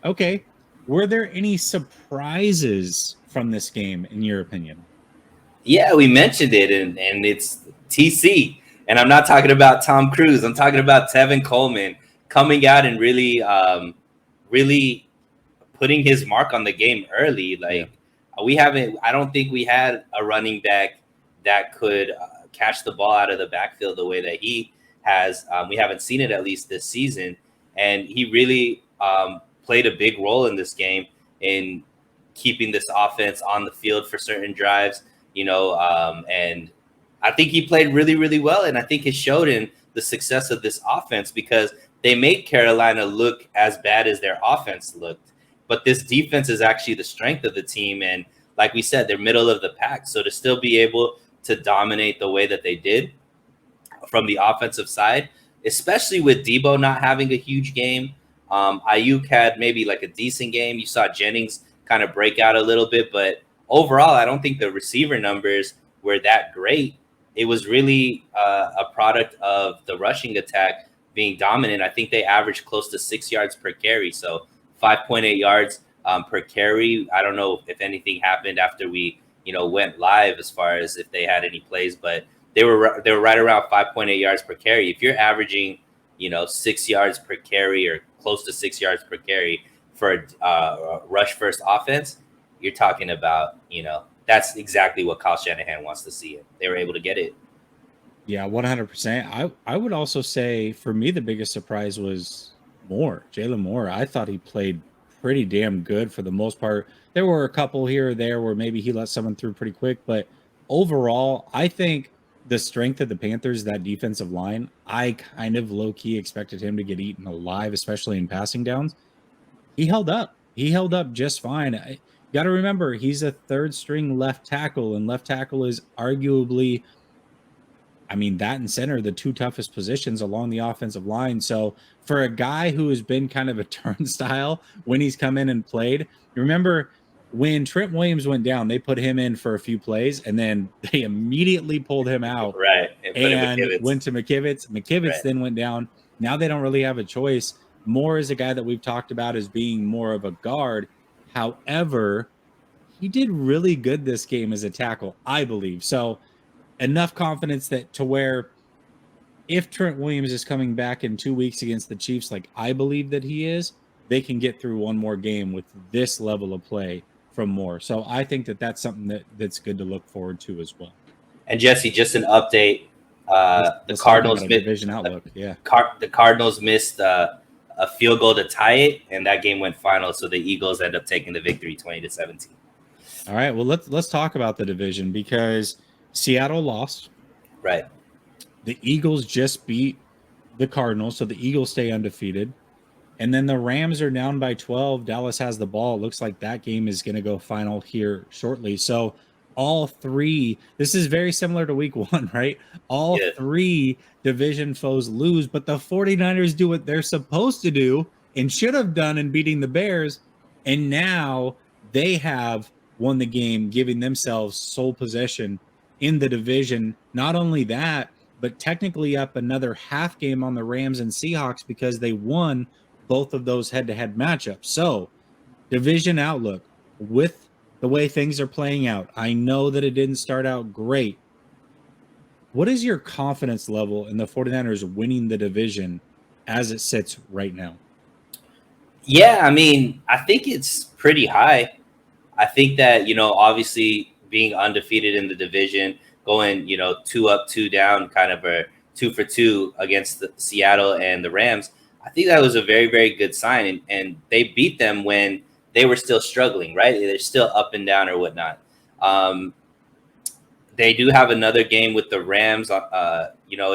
Okay. Were there any surprises from this game, in your opinion? Yeah, we mentioned it, and it's TC. And I'm not talking about Tom Cruise. I'm talking about Tevin Coleman coming out and really putting his mark on the game early. Yeah. Like we haven't, I don't think we had a running back that could catch the ball out of the backfield the way that he has. We haven't seen it at least this season, and he really played a big role in this game in keeping this offense on the field for certain drives. And I think he played really, really well, and I think it showed in the success of this offense because they made Carolina look as bad as their offense looked. But this defense is actually the strength of the team. And like we said, they're middle of the pack. So to still be able to dominate the way that they did from the offensive side, especially with Debo not having a huge game. Ayuk had maybe like a decent game. You saw Jennings kind of break out a little bit, but overall, I don't think the receiver numbers were that great. It was really a product of the rushing attack being dominant. I think they averaged close to 6 yards per carry. So 5.8 yards per carry. I don't know if anything happened after we, went live as far as if they had any plays, but they were right around 5.8 yards per carry. If you're averaging, 6 yards per carry or close to 6 yards per carry for a rush first offense, you're talking about, that's exactly what Kyle Shanahan wants to see. It. They were able to get it. Yeah, 100%. I would also say for me the biggest surprise was Jalen Moore. I thought he played pretty damn good for the most part. There were a couple here or there where maybe he let someone through pretty quick, but overall, I think the strength of the Panthers, that defensive line, I kind of low key expected him to get eaten alive, especially in passing downs. He held up. He held up just fine. Got to remember, he's a third string left tackle, and left tackle is arguably, I mean, that and center, the two toughest positions along the offensive line. So for a guy who has been kind of a turnstile when he's come in and played, remember when Trent Williams went down, they put him in for a few plays and then they immediately pulled him out Right. And put in and McKivitz. went to McKivitz. McKivitz Right. then went down. Now they don't really have a choice. Moore is a guy that we've talked about as being more of a guard. However, he did really good this game as a tackle, I believe. So enough confidence that to where if Trent Williams is coming back in 2 weeks against the Chiefs, like I believe that he is, they can get through one more game with this level of play from Moore. So I think that that's something that's good to look forward to as well. And Jesse, just an update. The Let's talk about Cardinals a missed. division outlook. Yeah. The Cardinals missed a field goal to tie it, and that game went final. So the Eagles end up taking the victory, 20-17. All right. Well, let's talk about the division because Seattle lost. Right. The Eagles just beat the Cardinals, so the Eagles stay undefeated. And then the Rams are down by 12. Dallas has the ball. It looks like that game is going to go final here shortly. So all three, this is very similar to week one, right? All Yeah. three division foes lose, but the 49ers do what they're supposed to do and should have done in beating the Bears. And now they have won the game, giving themselves sole possession in the division. Not only that, but technically up another half game on the Rams and Seahawks because they won both of those head-to-head matchups. So, division outlook with the way things are playing out. I know that it didn't start out great. What is your confidence level in the 49ers winning the division as it sits right now? Yeah, I mean, I think it's pretty high. I think that, obviously being undefeated in the division, going, two up, two down, kind of a 2 for 2 against the Seattle and the Rams, I think that was a very, very good sign. And they beat them when they were still struggling, right? They're still up and down or whatnot. They do have another game with the Rams, in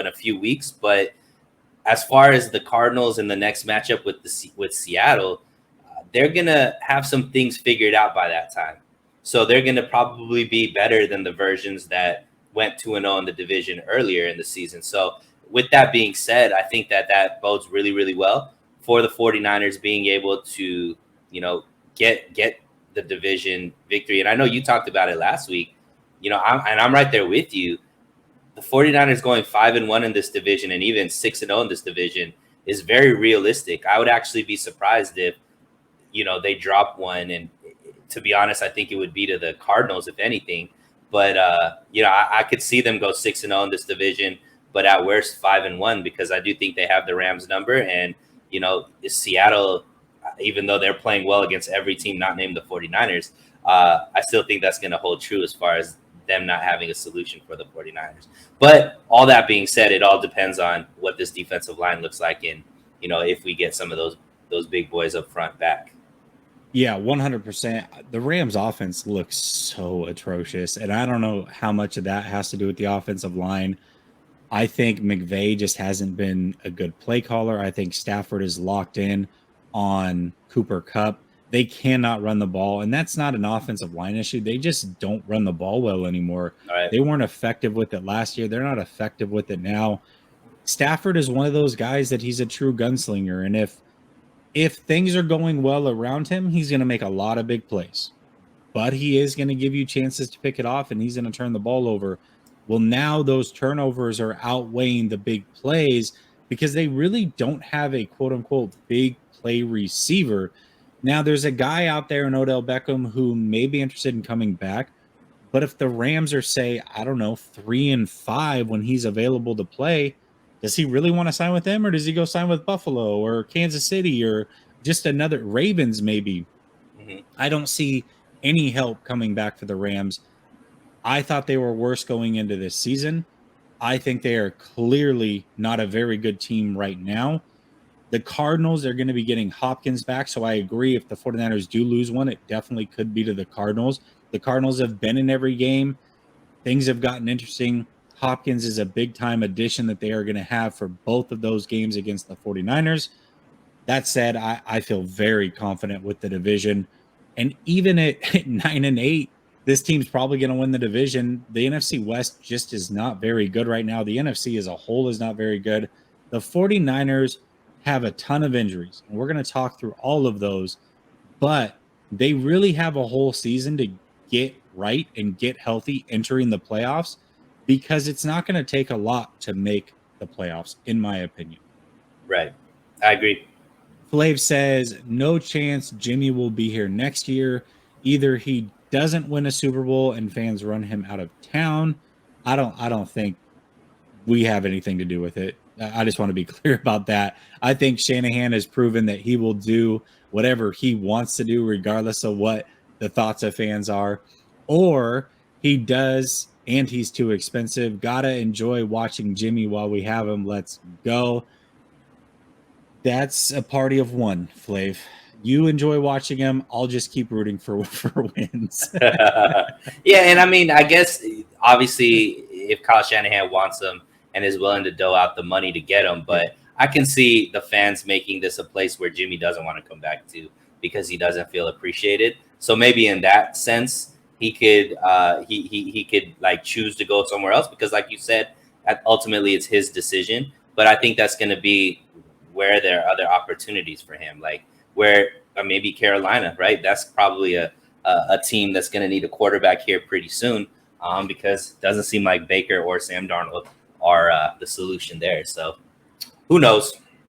a few weeks. But as far as the Cardinals in the next matchup with Seattle, they're going to have some things figured out by that time. So they're going to probably be better than the versions that went 2-0 in the division earlier in the season. So with that being said, I think that bodes really, really well for the 49ers being able to, get the division victory. And I know you talked about it last week, I'm right there with you. The 49ers going 5-1 in this division and even 6-0 in this division is very realistic. I would actually be surprised if they drop one, and to be honest, I think it would be to the Cardinals if anything. But I could see them go 6-0 in this division, but at worst 5-1, because I do think they have the Rams number. And Seattle, even though they're playing well against every team not named the 49ers, I still think that's going to hold true as far as them not having a solution for the 49ers. But all that being said, it all depends on what this defensive line looks like, and if we get some of those big boys up front back. Yeah, 100%. The Rams offense looks so atrocious, and I don't know how much of that has to do with the offensive line. I think McVay just hasn't been a good play caller. I think Stafford is locked in on Cooper Kupp. They cannot run the ball, and that's not an offensive line issue. They just don't run the ball well anymore. All right. They weren't effective with it last year. They're not effective with it now. Stafford is one of those guys that he's a true gunslinger, and if things are going well around him, he's going to make a lot of big plays. But he is going to give you chances to pick it off, and he's going to turn the ball over. Well, now those turnovers are outweighing the big plays because they really don't have a quote-unquote big play receiver. Now, there's a guy out there in Odell Beckham who may be interested in coming back. But if the Rams are, say, 3-5 when he's available to play, does he really want to sign with them, or does he go sign with Buffalo or Kansas City or just another Ravens maybe? Mm-hmm. I don't see any help coming back for the Rams. I thought they were worse going into this season. I think they are clearly not a very good team right now. The Cardinals are going to be getting Hopkins back, so I agree if the 49ers do lose one, it definitely could be to the Cardinals. The Cardinals have been in every game. Things have gotten interesting. Hopkins is a big-time addition that they are going to have for both of those games against the 49ers. That said, I feel very confident with the division. And even at 9-8, this team's probably going to win the division. The NFC West just is not very good right now. The NFC as a whole is not very good. The 49ers have a ton of injuries, and we're going to talk through all of those. But they really have a whole season to get right and get healthy entering the playoffs, because it's not going to take a lot to make the playoffs, in my opinion. Right. I agree. Flav says, no chance Jimmy will be here next year. Either he doesn't win a Super Bowl and fans run him out of town. I don't think we have anything to do with it. I just want to be clear about that. I think Shanahan has proven that he will do whatever he wants to do, regardless of what the thoughts of fans are. Or he does, and he's too expensive. Gotta enjoy watching Jimmy while we have him. Let's go. That's a party of one, Flav. You enjoy watching him. I'll just keep rooting for wins. Yeah, and I mean, I guess obviously if Kyle Shanahan wants him and is willing to dole out the money to get him, but I can see the fans making this a place where Jimmy doesn't want to come back to because he doesn't feel appreciated. So maybe in that sense, he could he could like choose to go somewhere else because, like you said, ultimately it's his decision. But I think that's going to be where there are other opportunities for him, like where maybe Carolina, right? That's probably a team that's going to need a quarterback here pretty soon, because it doesn't seem like Baker or Sam Darnold are the solution there. So who knows?